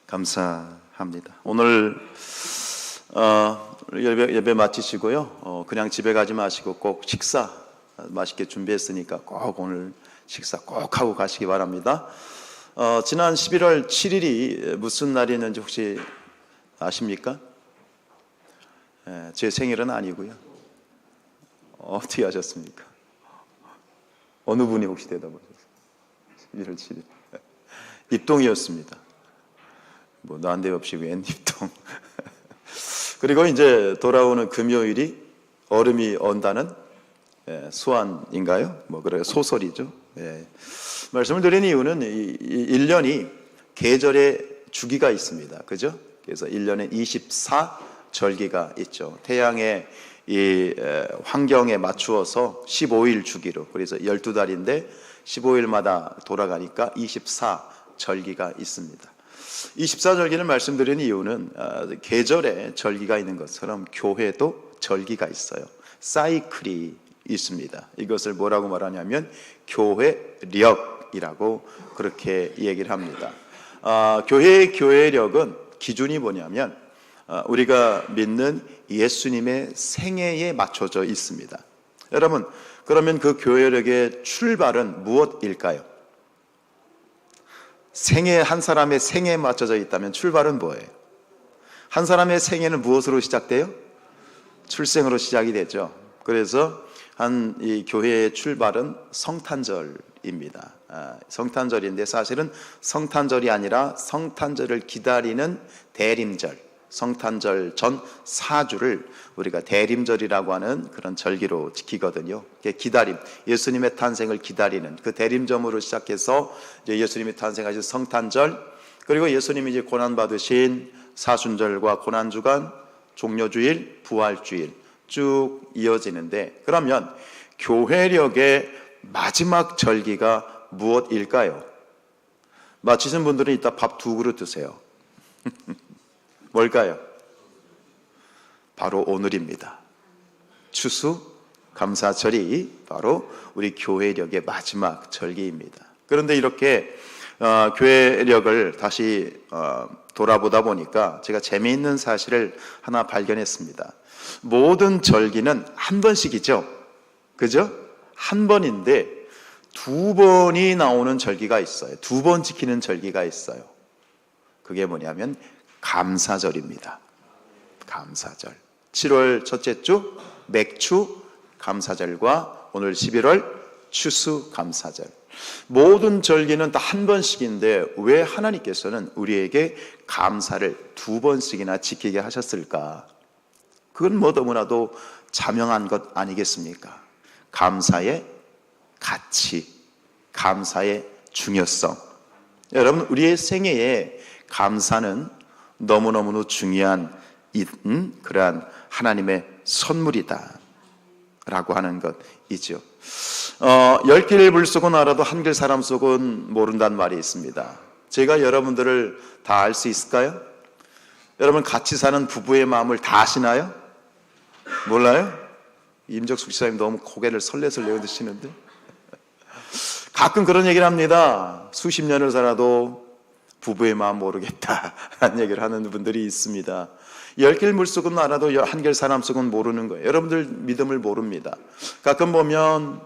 감사합니다. 오늘 예배 마치시고요. 그냥 집에 가지 마시고 꼭 식사 맛있게 준비했으니까 꼭 오늘 식사 꼭 하고 가시기 바랍니다. 지난 11월 7일이 무슨 날이었는지 혹시 아십니까? 제 생일은 아니고요. 어떻게 하셨습니까? 어느 분이 혹시 대답하셨어요? 11월 7일 입동이었습니다. 뭐 난데없이 웬 입동. 그리고 이제 돌아오는 금요일이 얼음이 온다는 수완인가요? 뭐 그래요, 소설이죠. 말씀을 드린 이유는 이 1년이 계절의 주기가 있습니다. 그죠? 그래서 1년에 24절기가 있죠. 태양의 이 환경에 맞추어서 15일 주기로, 그래서 12달인데 15일마다 돌아가니까 24절기가 있습니다. 24절기를 말씀드린 이유는 계절에 절기가 있는 것처럼 교회도 절기가 있어요. 사이클이 있습니다. 이것을 뭐라고 말하냐면 교회력이라고 그렇게 얘기를 합니다. 교회의 교회력은 기준이 뭐냐면 우리가 믿는 예수님의 생애에 맞춰져 있습니다. 여러분, 그러면 그 교회력의 출발은 무엇일까요? 생애, 한 사람의 생애에 맞춰져 있다면 출발은 뭐예요? 한 사람의 생애는 무엇으로 시작돼요? 출생으로 시작이 되죠. 그래서 이 교회의 출발은 성탄절입니다. 성탄절인데 사실은 성탄절이 아니라 성탄절을 기다리는 대림절, 성탄절 전 4주를 우리가 대림절이라고 하는 그런 절기로 지키거든요. 기다림, 예수님의 탄생을 기다리는 그 대림절으로 시작해서 이제 예수님이 탄생하신 성탄절, 그리고 예수님이 이제 고난받으신 사순절과 고난주간, 종려주일, 부활주일 쭉 이어지는데, 그러면 교회력의 마지막 절기가 무엇일까요? 마치신 분들은 이따 밥 2그릇 드세요. 뭘까요? 바로 오늘입니다. 추수감사절이 바로 우리 교회력의 마지막 절기입니다. 그런데 이렇게 교회력을 다시 돌아보다 보니까 제가 재미있는 사실을 하나 발견했습니다. 모든 절기는 한 번씩이죠. 그죠? 한 번인데 2번이 나오는 절기가 있어요. 2번 지키는 절기가 있어요. 그게 뭐냐면 감사절입니다. 감사절. 7월 첫째 주 맥추 감사절과 오늘 11월 추수감사절. 모든 절기는 다 한 번씩인데 왜 하나님께서는 우리에게 감사를 2번씩이나 지키게 하셨을까? 그건 뭐 너무나도 자명한 것 아니겠습니까? 감사의 가치, 감사의 중요성. 여러분, 우리의 생애에 감사는 너무너무 중요한 그러한 하나님의 선물이다 라고 하는 것이죠. 10길 물속은 알아도 한길 사람 속은 모른다는 말이 있습니다. 제가 여러분들을 다 알 수 있을까요? 여러분, 같이 사는 부부의 마음을 다 아시나요? 몰라요? 임적숙 지사님 너무 고개를 설레설레 드시는데 가끔 그런 얘기를 합니다. 수십 년을 살아도 부부의 마음 모르겠다라는 얘기를 하는 분들이 있습니다. 10길 물속은 알아도 한길 사람 속은 모르는 거예요. 여러분들 믿음을 모릅니다. 가끔 보면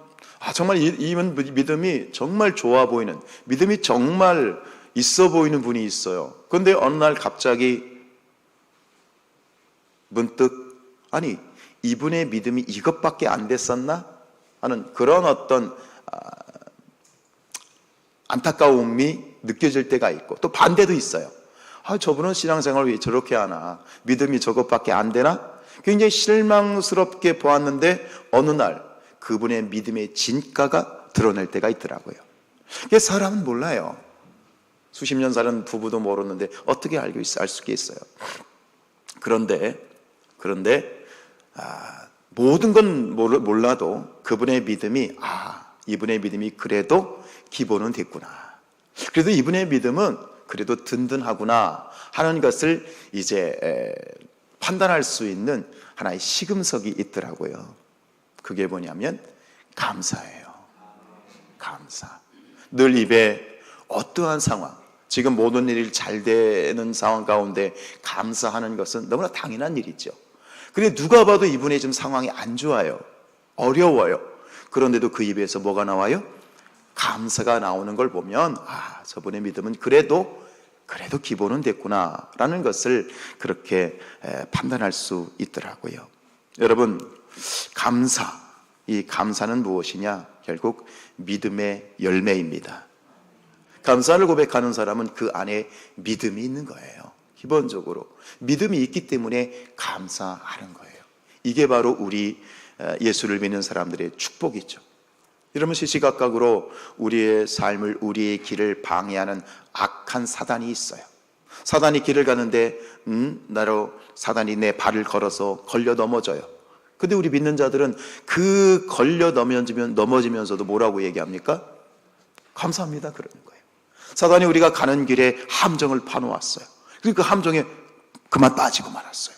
정말 이 믿음이 정말 좋아 보이는, 믿음이 정말 있어 보이는 분이 있어요. 그런데 어느 날 갑자기 문득 아니 이분의 믿음이 이것밖에 안 됐었나 하는 그런 어떤 안타까움이 느껴질 때가 있고, 또 반대도 있어요. 저분은 신앙생활을 왜 저렇게 하나, 믿음이 저것밖에 안 되나, 굉장히 실망스럽게 보았는데 어느 날 그분의 믿음의 진가가 드러날 때가 있더라고요. 이게 사람은 몰라요. 수십 년 사는 부부도 모르는데 어떻게 알 수 있겠어요. 그런데 모든 건 몰라도 그분의 믿음이 이분의 믿음이 그래도 기본은 됐구나, 그래도 이분의 믿음은 그래도 든든하구나 하는 것을 이제 판단할 수 있는 하나의 시금석이 있더라고요. 그게 뭐냐면 감사예요. 감사. 늘 입에 어떠한 상황, 지금 모든 일이 잘 되는 상황 가운데 감사하는 것은 너무나 당연한 일이죠. 그런데 누가 봐도 이분의 지금 상황이 안 좋아요. 어려워요. 그런데도 그 입에서 뭐가 나와요? 감사가 나오는 걸 보면 저분의 믿음은 그래도 기본은 됐구나 라는 것을 그렇게 판단할 수 있더라고요. 여러분, 이 감사는 무엇이냐? 결국 믿음의 열매입니다. 감사를 고백하는 사람은 그 안에 믿음이 있는 거예요. 기본적으로 믿음이 있기 때문에 감사하는 거예요. 이게 바로 우리 예수를 믿는 사람들의 축복이죠. 여러분, 시시각각으로 우리의 삶을, 우리의 길을 방해하는 악한 사단이 있어요. 사단이 길을 가는데 사단이 내 발을 걸어서 걸려 넘어져요. 근데 우리 믿는 자들은 그 걸려 넘어지면서도 뭐라고 얘기합니까? 감사합니다 그러는 거예요. 사단이 우리가 가는 길에 함정을 파놓았어요. 그러니까 그 함정에 그만 빠지고 말았어요.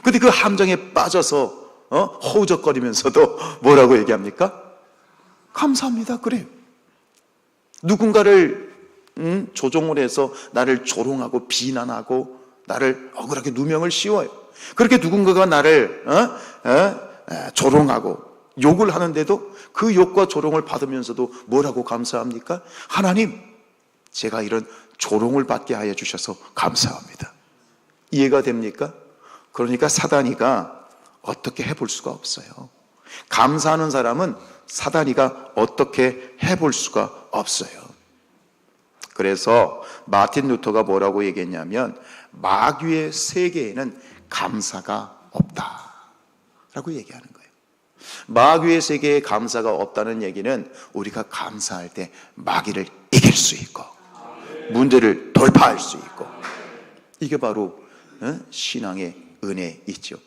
근데 그 함정에 빠져서 허우적거리면서도 뭐라고 얘기합니까? 감사합니다 그래요. 누군가를 조종을 해서 나를 조롱하고 비난하고 나를 억울하게 누명을 씌워요. 그렇게 누군가가 나를 조롱하고 욕을 하는데도 그 욕과 조롱을 받으면서도 뭐라고 감사합니까? 하나님, 제가 이런 조롱을 받게 하여 주셔서 감사합니다. 이해가 됩니까? 그러니까 사단이가 어떻게 해볼 수가 없어요. 감사하는 사람은 사단이가 어떻게 해볼 수가 없어요. 그래서 마틴 루터가 뭐라고 얘기했냐면 마귀의 세계에는 감사가 없다라고 얘기하는 거예요. 마귀의 세계에 감사가 없다는 얘기는 우리가 감사할 때 마귀를 이길 수 있고 문제를 돌파할 수 있고, 이게 바로 신앙의 은혜이죠.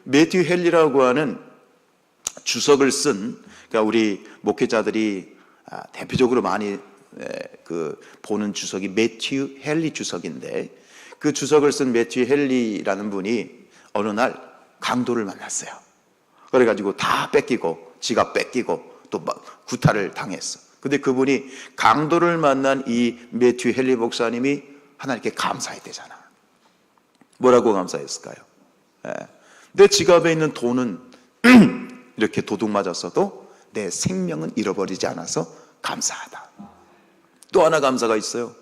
매튜 헨리라고 하는 주석을 쓴, 그러니까 우리 목회자들이 대표적으로 많이 보는 주석이 매튜 헨리 주석인데, 그 주석을 쓴 매튜 헨리라는 분이 어느 날 강도를 만났어요. 그래가지고 다 뺏기고 지갑 뺏기고 또 구타를 당했어. 근데 그분이 강도를 만난 이 매튜 헨리 목사님이 하나님께 감사했대잖아. 뭐라고 감사했을까요? 내 지갑에 있는 돈은 이렇게 도둑 맞았어도 내 생명은 잃어버리지 않아서 감사하다. 또 하나 감사가 있어요.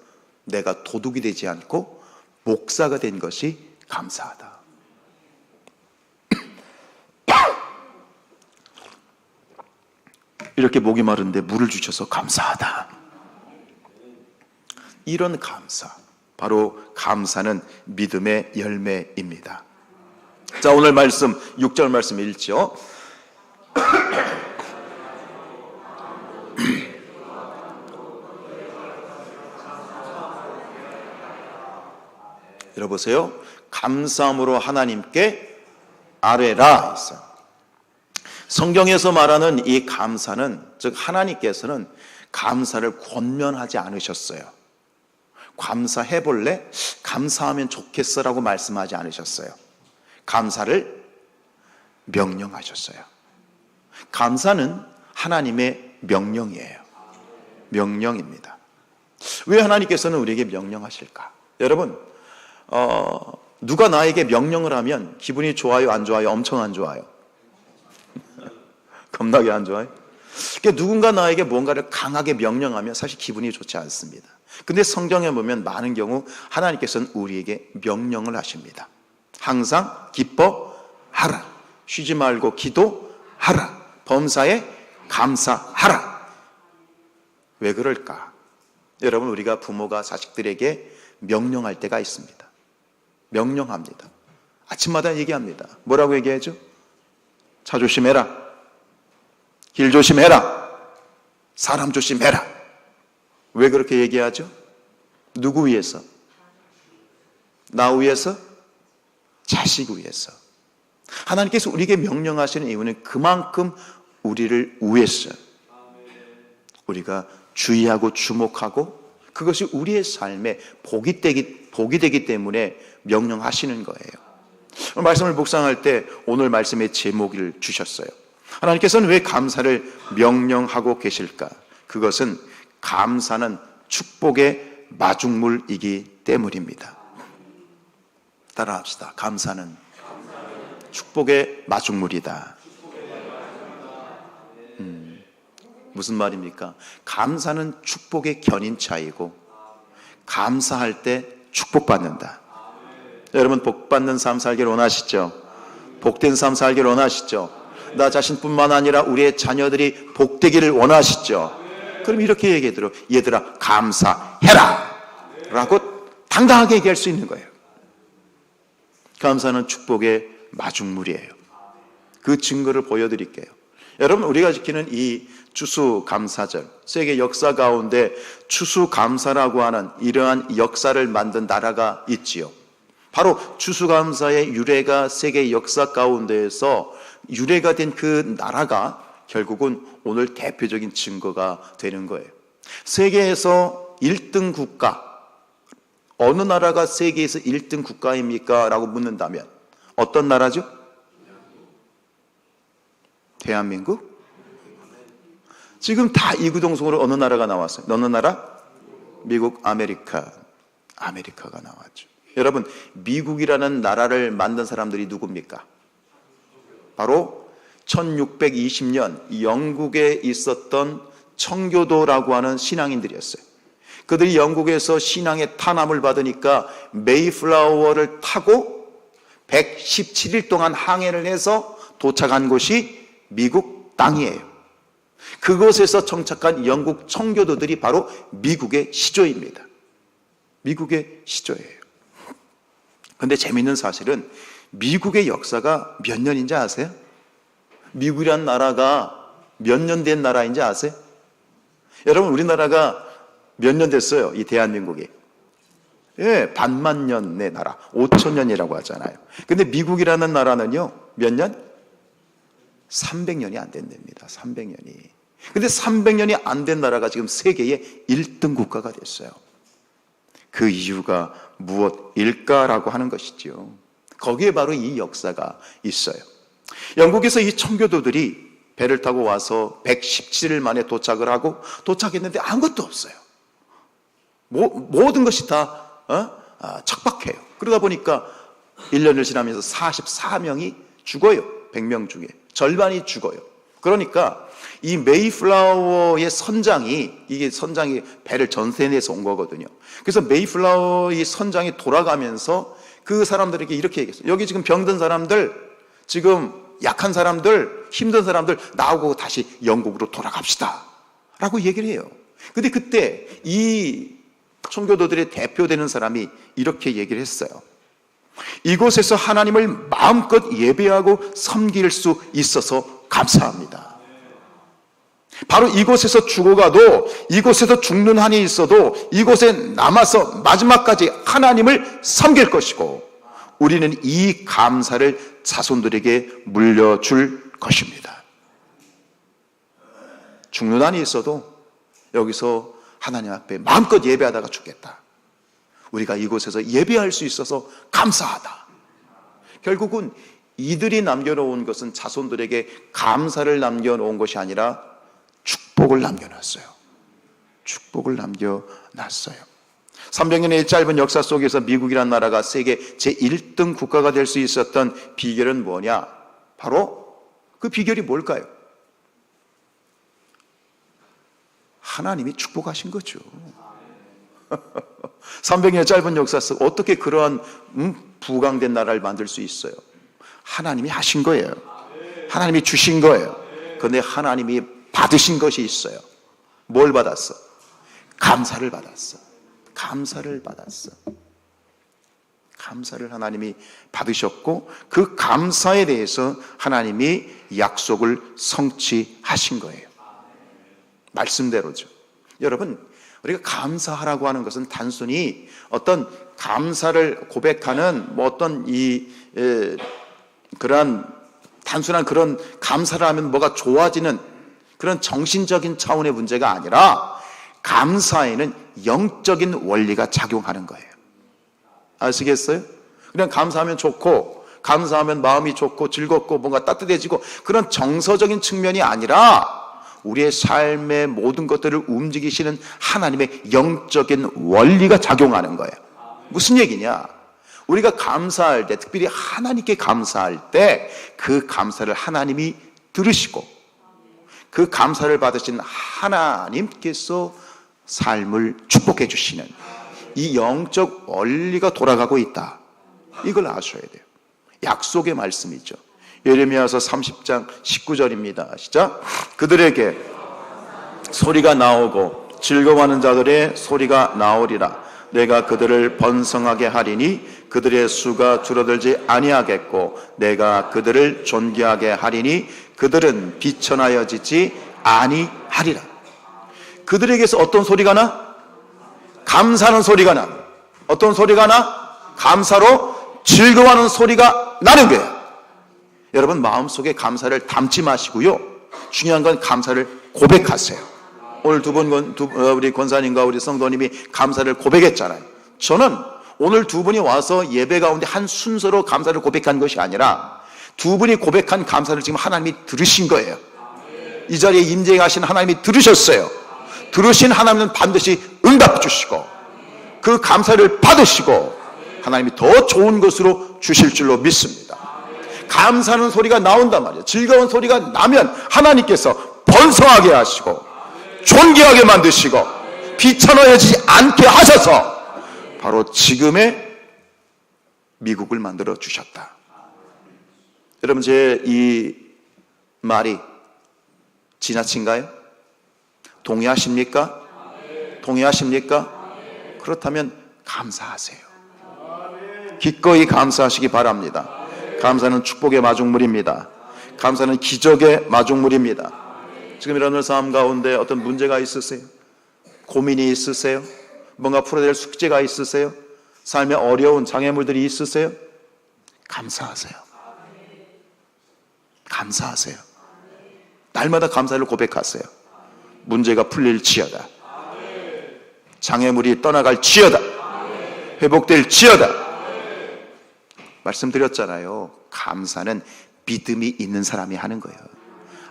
내가 도둑이 되지 않고 목사가 된 것이 감사하다. 이렇게 목이 마른데 물을 주셔서 감사하다. 이런 감사, 바로 감사는 믿음의 열매입니다. 자, 오늘 말씀 6절 말씀 읽죠. 들어보세요. 감사함으로 하나님께 아뢰라 했어요. 성경에서 말하는 이 감사는, 즉 하나님께서는 감사를 권면하지 않으셨어요. 감사해볼래? 감사하면 좋겠어라고 말씀하지 않으셨어요. 감사를 명령하셨어요. 감사는 하나님의 명령이에요. 명령입니다. 왜 하나님께서는 우리에게 명령하실까? 여러분, 누가 나에게 명령을 하면 기분이 좋아요, 안 좋아요? 엄청 안 좋아요. 겁나게 안 좋아요. 그러니까 누군가 나에게 뭔가를 강하게 명령하면 사실 기분이 좋지 않습니다. 근데 성경에 보면 많은 경우 하나님께서는 우리에게 명령을 하십니다. 항상 기뻐하라, 쉬지 말고 기도하라, 범사에 감사하라. 왜 그럴까? 여러분, 우리가 부모가 자식들에게 명령할 때가 있습니다. 명령합니다. 아침마다 얘기합니다. 뭐라고 얘기하죠? 차 조심해라, 길 조심해라, 사람 조심해라. 왜 그렇게 얘기하죠? 누구 위해서? 나 위해서? 자식 위해서. 하나님께서 우리에게 명령하시는 이유는 그만큼 우리를 위해서, 우리가 주의하고 주목하고 그것이 우리의 삶에 복이 되기 때문에 명령하시는 거예요. 말씀을 묵상할 때 오늘 말씀의 제목을 주셨어요. 하나님께서는 왜 감사를 명령하고 계실까? 그것은 감사는 축복의 마중물이기 때문입니다. 따라합시다. 감사는 축복의 마중물이다. 무슨 말입니까? 감사는 축복의 견인차이고 감사할 때 축복받는다. 여러분 복받는 삶 살기를 원하시죠? 복된 삶 살기를 원하시죠? 나 자신뿐만 아니라 우리의 자녀들이 복되기를 원하시죠? 그럼 이렇게 얘기해드려. 얘들아 감사해라 라고 당당하게 얘기할 수 있는 거예요. 감사는 축복의 마중물이에요. 그 증거를 보여드릴게요. 여러분 우리가 지키는 이 추수감사절, 세계 역사 가운데 추수감사라고 하는 이러한 역사를 만든 나라가 있지요. 바로 추수감사의 유래가 세계 역사 가운데에서 유래가 된 그 나라가 결국은 오늘 대표적인 증거가 되는 거예요. 세계에서 1등 국가, 어느 나라가 세계에서 1등 국가입니까? 라고 묻는다면 어떤 나라죠? 대한민국? 지금 다 이구동성으로 어느 나라가 나왔어요? 어느 나라? 미국, 아메리카가 나왔죠. 여러분 미국이라는 나라를 만든 사람들이 누굽니까? 바로 1620년 영국에 있었던 청교도라고 하는 신앙인들이었어요. 그들이 영국에서 신앙의 탄압을 받으니까 메이플라워를 타고 117일 동안 항해를 해서 도착한 곳이 미국 땅이에요. 그곳에서 정착한 영국 청교도들이 바로 미국의 시조입니다. 미국의 시조예요. 그런데 재미있는 사실은 미국의 역사가 몇 년인지 아세요? 미국이란 나라가 몇 년 된 나라인지 아세요? 여러분 우리나라가 몇 년 됐어요? 이 대한민국이. 예, 반만년의 나라, 5천년이라고 하잖아요. 근데 미국이라는 나라는요, 몇 년? 300년이 안 된답니다. 300년이. 근데 300년이 안 된 나라가 지금 세계의 1등 국가가 됐어요. 그 이유가 무엇일까라고 하는 것이죠. 거기에 바로 이 역사가 있어요. 영국에서 이 청교도들이 배를 타고 와서 117일 만에 도착을 하고 도착했는데 아무것도 없어요. 모든 것이 다 척박해요. 그러다 보니까 1년을 지나면서 44명이 죽어요. 100명 중에 절반이 죽어요. 그러니까 이 메이플라워의 선장이, 이게 선장이 배를 전세내서 온 거거든요. 그래서 메이플라워의 선장이 돌아가면서 그 사람들에게 이렇게 얘기했어요. 여기 지금 병든 사람들, 지금 약한 사람들, 힘든 사람들 나오고 다시 영국으로 돌아갑시다 라고 얘기를 해요. 근데 그때 이 청교도들의 대표되는 사람이 이렇게 얘기를 했어요. 이곳에서 하나님을 마음껏 예배하고 섬길 수 있어서 감사합니다. 바로 이곳에서 죽어가도, 이곳에서 죽는 한이 있어도 이곳에 남아서 마지막까지 하나님을 섬길 것이고 우리는 이 감사를 자손들에게 물려줄 것입니다. 죽는 한이 있어도 여기서 하나님 앞에 마음껏 예배하다가 죽겠다. 우리가 이곳에서 예배할 수 있어서 감사하다. 결국은 이들이 남겨놓은 것은 자손들에게 감사를 남겨놓은 것이 아니라 축복을 남겨놨어요. 축복을 남겨놨어요. 300년의 짧은 역사 속에서 미국이라는 나라가 세계 제1등 국가가 될 수 있었던 비결은 뭐냐? 바로 그 비결이 뭘까요? 하나님이 축복하신 거죠. 300년의 짧은 역사 속 어떻게 그러한 부강된 나라를 만들 수 있어요? 하나님이 하신 거예요. 하나님이 주신 거예요. 그런데 하나님이 받으신 것이 있어요. 뭘 받았어? 감사를 받았어. 감사를 받았어. 감사를 하나님이 받으셨고 그 감사에 대해서 하나님이 약속을 성취하신 거예요. 말씀대로죠. 여러분, 우리가 감사하라고 하는 것은 단순히 어떤 감사를 고백하는 어떤 그러한 단순한 그런 감사를 하면 뭐가 좋아지는 그런 정신적인 차원의 문제가 아니라 감사에는 영적인 원리가 작용하는 거예요. 아시겠어요? 그냥 감사하면 좋고 감사하면 마음이 좋고 즐겁고 뭔가 따뜻해지고 그런 정서적인 측면이 아니라 우리의 삶의 모든 것들을 움직이시는 하나님의 영적인 원리가 작용하는 거예요. 무슨 얘기냐? 우리가 감사할 때, 특별히 하나님께 감사할 때 그 감사를 하나님이 들으시고 그 감사를 받으신 하나님께서 삶을 축복해 주시는 이 영적 원리가 돌아가고 있다. 이걸 아셔야 돼요. 약속의 말씀이죠. 예레미야서 30장 19절입니다. 시작. 그들에게 소리가 나오고 즐거워하는 자들의 소리가 나오리라. 내가 그들을 번성하게 하리니 그들의 수가 줄어들지 아니하겠고 내가 그들을 존귀하게 하리니 그들은 비천하여지지 아니하리라. 그들에게서 어떤 소리가 나? 감사하는 소리가 나. 어떤 소리가 나? 감사로 즐거워하는 소리가 나는 거예요. 여러분 마음속에 감사를 담지 마시고요, 중요한 건 감사를 고백하세요. 오늘 우리 권사님과 우리 성도님이 감사를 고백했잖아요. 저는 오늘 두 분이 와서 예배 가운데 한 순서로 감사를 고백한 것이 아니라 두 분이 고백한 감사를 지금 하나님이 들으신 거예요. 이 자리에 임재하신 하나님이 들으셨어요. 들으신 하나님은 반드시 응답 주시고 그 감사를 받으시고 하나님이 더 좋은 것으로 주실 줄로 믿습니다. 감사하는 소리가 나온단 말이에요. 즐거운 소리가 나면 하나님께서 번성하게 하시고 존귀하게 만드시고 비천하여지지 않게 하셔서 바로 지금의 미국을 만들어 주셨다. 여러분 제 이 말이 지나친가요? 동의하십니까? 동의하십니까? 그렇다면 감사하세요. 기꺼이 감사하시기 바랍니다. 감사는 축복의 마중물입니다. 감사는 기적의 마중물입니다. 지금 여러분의 삶 가운데 어떤 문제가 있으세요? 고민이 있으세요? 뭔가 풀어야 될 숙제가 있으세요? 삶에 어려운 장애물들이 있으세요? 감사하세요. 감사하세요. 날마다 감사를 고백하세요. 문제가 풀릴지어다. 장애물이 떠나갈지어다. 회복될지어다. 말씀드렸잖아요. 감사는 믿음이 있는 사람이 하는 거예요.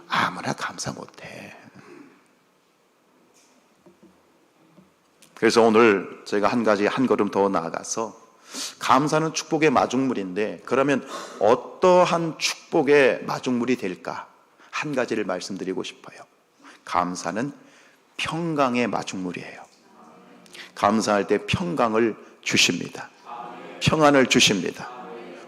아무나 감사 못해. 그래서 오늘 제가 한 걸음 더 나아가서 감사는 축복의 마중물인데 그러면 어떠한 축복의 마중물이 될까? 한 가지를 말씀드리고 싶어요. 감사는 평강의 마중물이에요. 감사할 때 평강을 주십니다. 평안을 주십니다.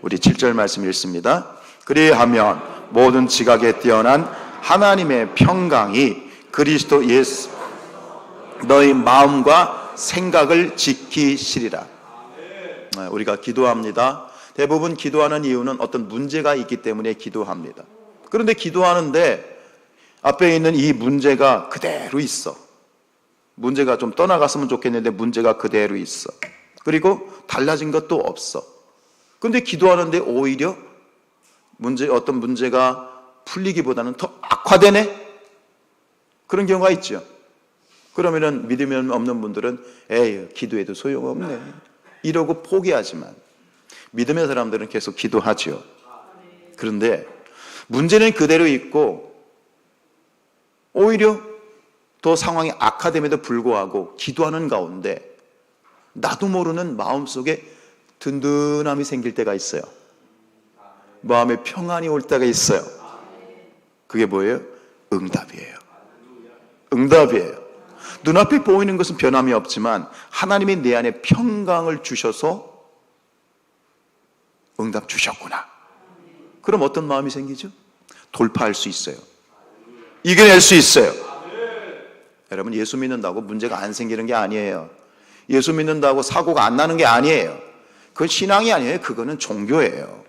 우리 7절 말씀 읽습니다. 그리하면 모든 지각에 뛰어난 하나님의 평강이 그리스도 예수 너희 마음과 생각을 지키시리라. 우리가 기도합니다. 대부분 기도하는 이유는 어떤 문제가 있기 때문에 기도합니다. 그런데 기도하는데 앞에 있는 이 문제가 그대로 있어. 문제가 좀 떠나갔으면 좋겠는데 문제가 그대로 있어. 그리고 달라진 것도 없어. 그런데 기도하는데 오히려 어떤 문제가 풀리기보다는 더 악화되네? 그런 경우가 있죠. 그러면은 믿음이 없는 분들은 에이, 기도해도 소용없네 이러고 포기하지만 믿음의 사람들은 계속 기도하죠. 그런데 문제는 그대로 있고 오히려 더 상황이 악화됨에도 불구하고 기도하는 가운데 나도 모르는 마음속에 든든함이 생길 때가 있어요. 마음에 평안이 올 때가 있어요. 그게 뭐예요? 응답이에요. 응답이에요. 눈앞에 보이는 것은 변함이 없지만 하나님이 내 안에 평강을 주셔서 응답 주셨구나. 그럼 어떤 마음이 생기죠? 돌파할 수 있어요. 이겨낼 수 있어요. 여러분 예수 믿는다고 문제가 안 생기는 게 아니에요. 예수 믿는다고 사고가 안 나는 게 아니에요. 그건 신앙이 아니에요. 그거는 종교예요.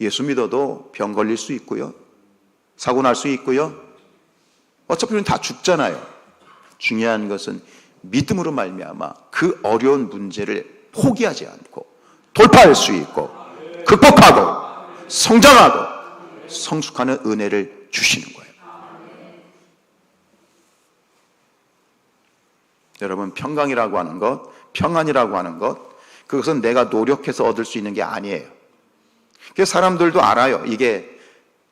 예수 믿어도 병 걸릴 수 있고요. 사고 날 수 있고요. 어차피 우리는 다 죽잖아요. 중요한 것은 믿음으로 말미암아 그 어려운 문제를 포기하지 않고 돌파할 수 있고 극복하고 성장하고 성숙하는 은혜를 주시는 거예요. 여러분 평강이라고 하는 것, 평안이라고 하는 것, 그것은 내가 노력해서 얻을 수 있는 게 아니에요. 그래서 사람들도 알아요. 이게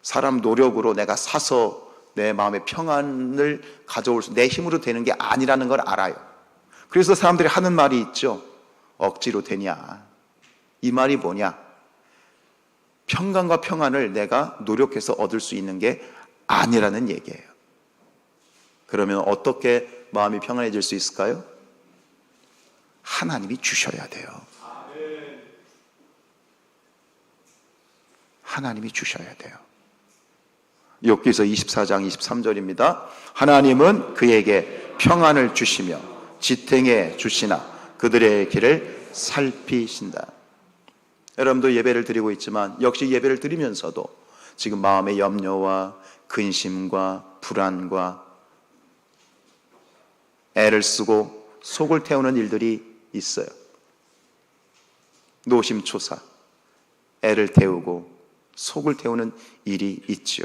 사람 노력으로 내가 사서 내 마음의 평안을 가져올 수, 내 힘으로 되는 게 아니라는 걸 알아요. 그래서 사람들이 하는 말이 있죠. 억지로 되냐. 이 말이 뭐냐? 평강과 평안을 내가 노력해서 얻을 수 있는 게 아니라는 얘기예요. 그러면 어떻게 마음이 평안해질 수 있을까요? 하나님이 주셔야 돼요. 하나님이 주셔야 돼요. 욥기서 24장 23절입니다. 하나님은 그에게 평안을 주시며 지탱해 주시나 그들의 길을 살피신다. 여러분도 예배를 드리고 있지만 역시 예배를 드리면서도 지금 마음의 염려와 근심과 불안과 애를 쓰고 속을 태우는 일들이 있어요. 노심초사, 애를 태우고 속을 태우는 일이 있죠.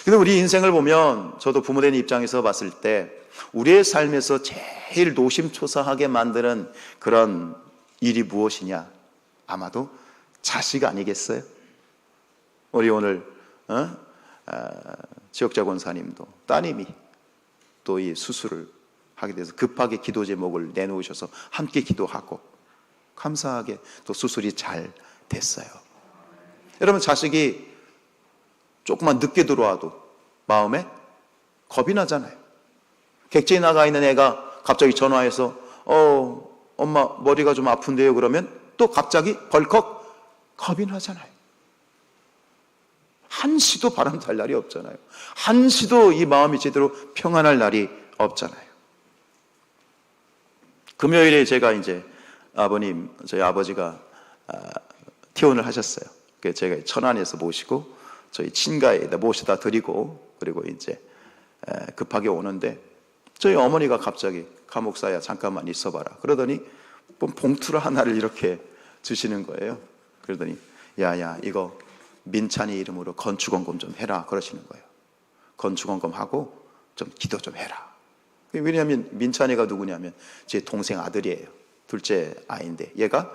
근데 우리 인생을 보면 저도 부모된 입장에서 봤을 때 우리의 삶에서 제일 노심초사하게 만드는 그런 일이 무엇이냐? 아마도 자식 아니겠어요? 우리 오늘 지역자 권사님도 따님이 또 이 수술을 하게 돼서 급하게 기도 제목을 내놓으셔서 함께 기도하고 감사하게 또 수술이 잘 됐어요. 여러분, 자식이 조금만 늦게 들어와도 마음에 겁이 나잖아요. 객지에 나가 있는 애가 갑자기 전화해서 엄마 머리가 좀 아픈데요 그러면 또 갑자기 벌컥 겁이 나잖아요. 한시도 바람 잘 날이 없잖아요. 한시도 이 마음이 제대로 평안할 날이 없잖아요. 금요일에 제가 이제 저희 아버지가 퇴원을 하셨어요. 그래서 제가 천안에서 모시고 저희 친가에다 모셔다 드리고 그리고 이제 급하게 오는데 저희 어머니가 갑자기 가목사야 잠깐만 있어봐라 그러더니 봉투를 하나를 이렇게 주시는 거예요. 그러더니 야야 이거 민찬이 이름으로 건축원금 좀 해라 그러시는 거예요. 건축원금 하고 좀 기도 좀 해라. 왜냐하면 민찬이가 누구냐면 제 동생 아들이에요. 둘째 아이인데 얘가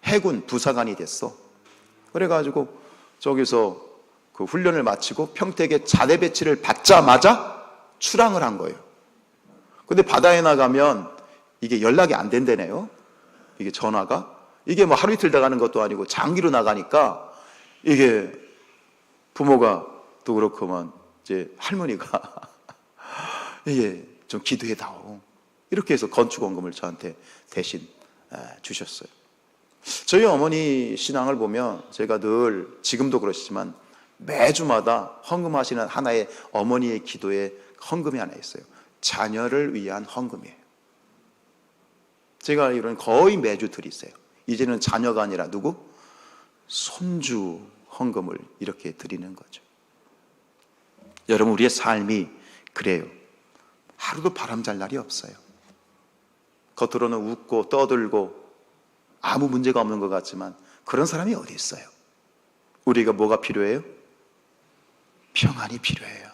해군 부사관이 됐어. 그래가지고 저기서 그 훈련을 마치고 평택에 자대 배치를 받자마자 출항을 한 거예요. 근데 바다에 나가면 이게 연락이 안 된다네요. 이게 전화가 이게 뭐 하루 이틀 나가는 것도 아니고 장기로 나가니까 이게 부모가 또 그렇구만 이제 할머니가 이게 좀 기도해 다오 이렇게 해서 건축원금을 저한테 대신 주셨어요. 저희 어머니 신앙을 보면 제가 늘 지금도 그러시지만 매주마다 헌금하시는 하나의 어머니의 기도에 헌금이 하나 있어요. 자녀를 위한 헌금이에요. 제가 이런 거의 매주 드리세요. 이제는 자녀가 아니라 누구? 손주 헌금을 이렇게 드리는 거죠. 여러분, 우리의 삶이 그래요. 하루도 바람 잘 날이 없어요. 겉으로는 웃고 떠들고 아무 문제가 없는 것 같지만 그런 사람이 어디 있어요? 우리가 뭐가 필요해요? 평안이 필요해요.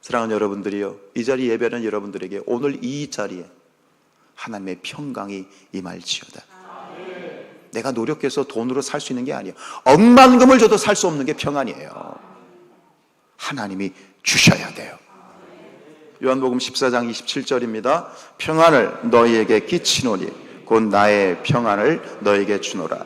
사랑하는 여러분들이요, 이 자리 예배하는 여러분들에게 오늘 이 자리에 하나님의 평강이 임할지어다. 내가 노력해서 돈으로 살 수 있는 게 아니에요. 억만금을 줘도 살 수 없는 게 평안이에요. 하나님이 주셔야 돼요. 요한복음 14장 27절입니다. 평안을 너희에게 끼치노니 곧 나의 평안을 너희에게 주노라.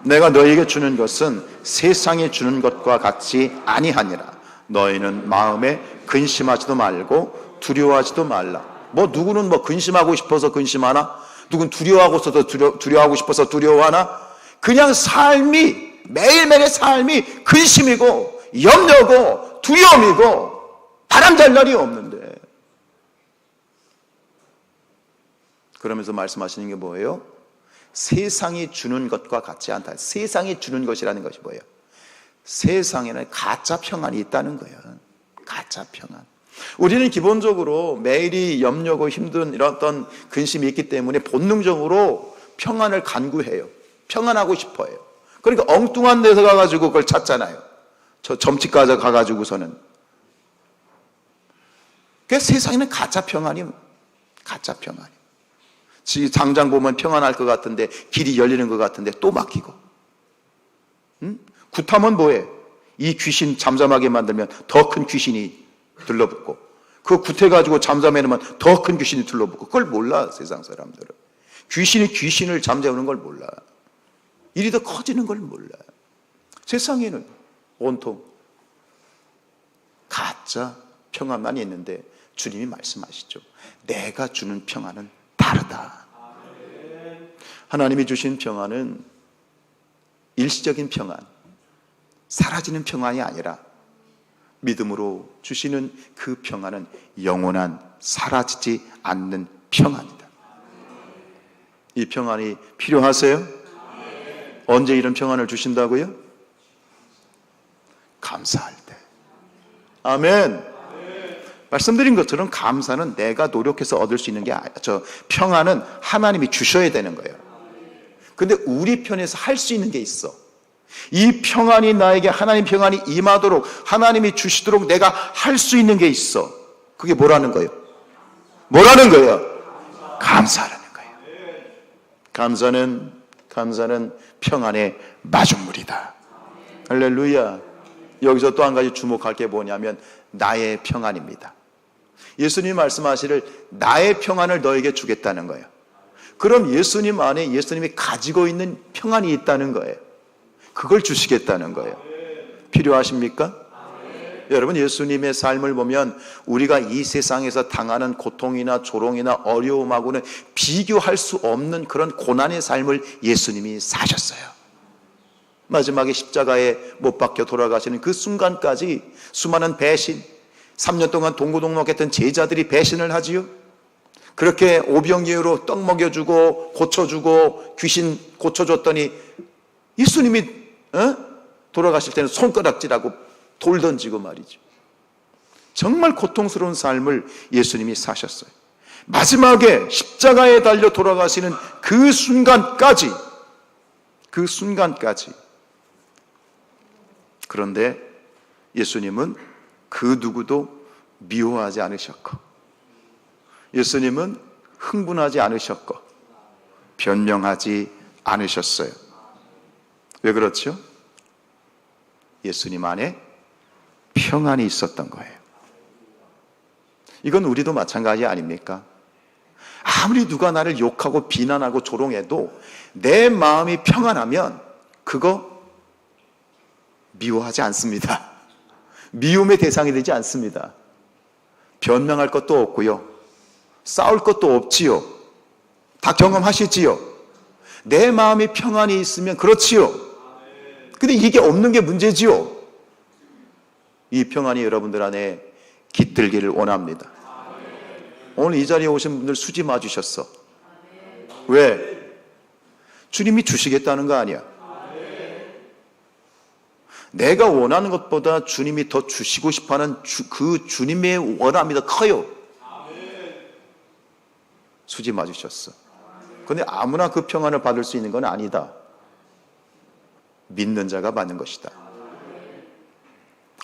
내가 너희에게 주는 것은 세상에 주는 것과 같이 아니하니라. 너희는 마음에 근심하지도 말고 두려워하지도 말라. 누구는 근심하고 싶어서 근심하나? 누군 두려워하고 싶어서 두려워하나? 그냥 삶이, 매일매일의 삶이 근심이고 염려고 두려움이고 바람잘 날이 없는데, 그러면서 말씀하시는 게 뭐예요? 세상이 주는 것과 같지 않다. 세상이 주는 것이라는 것이 뭐예요? 세상에는 가짜 평안이 있다는 거예요. 가짜 평안. 우리는 기본적으로 매일이 염려고 힘든 이런 어떤 근심이 있기 때문에 본능적으로 평안을 간구해요. 평안하고 싶어요. 그러니까 엉뚱한 데서 가가지고 그걸 찾잖아요. 저 점집가서 가가지고서는. 그래서 세상에는 가짜 평안이. 당장 보면 평안할 것 같은데 길이 열리는 것 같은데 또 막히고. 굿하면 뭐해? 이 귀신 잠잠하게 만들면 더 큰 귀신이 들러붙고, 그거 구태가지고 잠잠해놓으면 더 큰 귀신이 들러붙고, 그걸 몰라 세상 사람들은. 귀신이 귀신을 잠재우는 걸 몰라. 일이 더 커지는 걸 몰라. 세상에는 온통 가짜 평안만 있는데 주님이 말씀하시죠. 내가 주는 평안은 다르다. 하나님이 주신 평안은 일시적인 평안, 사라지는 평안이 아니라 믿음으로 주시는 그 평안은 영원한 사라지지 않는 평안이다. 이 평안이 필요하세요? 언제 이런 평안을 주신다고요? 감사할 때. 아멘. 말씀드린 것처럼 감사는 내가 노력해서 얻을 수 있는 게 아니라, 평안은 하나님이 주셔야 되는 거예요. 근데 우리 편에서 할 수 있는 게 있어. 이 평안이 나에게, 하나님 평안이 임하도록, 하나님이 주시도록 내가 할 수 있는 게 있어. 그게 뭐라는 거예요? 뭐라는 거예요? 감사라는 거예요. 감사는 평안의 마중물이다. 할렐루야. 여기서 또 한 가지 주목할 게 뭐냐면 나의 평안입니다. 예수님 말씀하시를 나의 평안을 너에게 주겠다는 거예요. 그럼 예수님 안에 예수님이 가지고 있는 평안이 있다는 거예요. 그걸 주시겠다는 거예요. 필요하십니까? 여러분, 예수님의 삶을 보면 우리가 이 세상에서 당하는 고통이나 조롱이나 어려움하고는 비교할 수 없는 그런 고난의 삶을 예수님이 사셨어요. 마지막에 십자가에 못 박혀 돌아가시는 그 순간까지 수많은 배신, 3년 동안 동고동락했던 제자들이 배신을 하지요. 그렇게 오병이어로 떡 먹여주고 고쳐주고 귀신 고쳐줬더니 예수님이 돌아가실 때는 손가락질하고 돌 던지고 말이죠. 정말 고통스러운 삶을 예수님이 사셨어요. 마지막에 십자가에 달려 돌아가시는 그 순간까지. 그런데 예수님은 그 누구도 미워하지 않으셨고, 예수님은 흥분하지 않으셨고, 변명하지 않으셨어요. 왜 그렇죠? 예수님 안에 평안이 있었던 거예요. 이건 우리도 마찬가지 아닙니까? 아무리 누가 나를 욕하고 비난하고 조롱해도 내 마음이 평안하면 그거 미워하지 않습니다. 미움의 대상이 되지 않습니다. 변명할 것도 없고요. 싸울 것도 없지요. 다 경험하시지요. 내 마음이 평안이 있으면 그렇지요. 근데 이게 없는 게 문제지요. 이 평안이 여러분들 안에 깃들기를 원합니다. 오늘 이 자리에 오신 분들 수지 맞으셨어. 왜? 주님이 주시겠다는 거 아니야. 내가 원하는 것보다 주님이 더 주시고 싶어하는 그 주님의 원함이 더 커요. 수지 맞으셨어. 그런데 아무나 그 평안을 받을 수 있는 건 아니다. 믿는 자가 받는 것이다.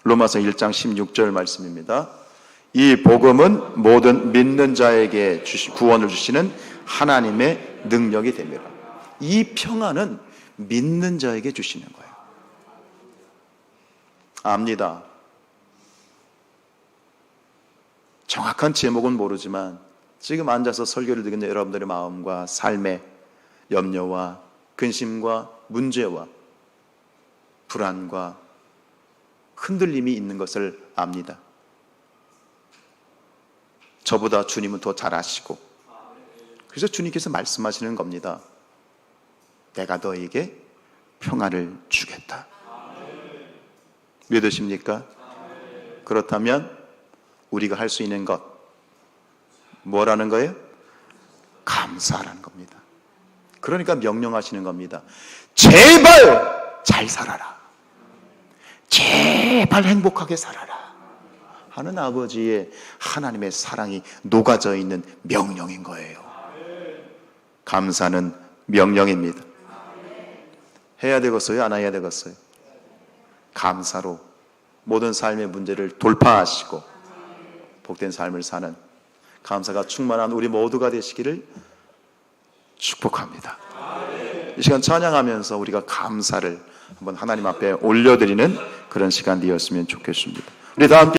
로마서 1장 16절 말씀입니다. 이 복음은 모든 믿는 자에게 구원을 주시는 하나님의 능력이 됩니다. 이 평안은 믿는 자에게 주시는 거예요. 압니다. 정확한 제목은 모르지만 지금 앉아서 설교를 듣는 여러분들의 마음과 삶의 염려와 근심과 문제와 불안과 흔들림이 있는 것을 압니다. 저보다 주님은 더 잘 아시고, 그래서 주님께서 말씀하시는 겁니다. 내가 너에게 평안을 주겠다. 믿으십니까? 그렇다면 우리가 할 수 있는 것 뭐라는 거예요? 감사라는 겁니다. 그러니까 명령하시는 겁니다. 제발 잘 살아라. 제발 행복하게 살아라 하는 아버지의 하나님의 사랑이 녹아져 있는 명령인 거예요. 감사는 명령입니다. 해야 되겠어요? 안 해야 되겠어요? 감사로 모든 삶의 문제를 돌파하시고 복된 삶을 사는 감사가 충만한 우리 모두가 되시기를 축복합니다. 이 시간 찬양하면서 우리가 감사를 한번 하나님 앞에 올려드리는 그런 시간 되었으면 좋겠습니다. 우리 다 함께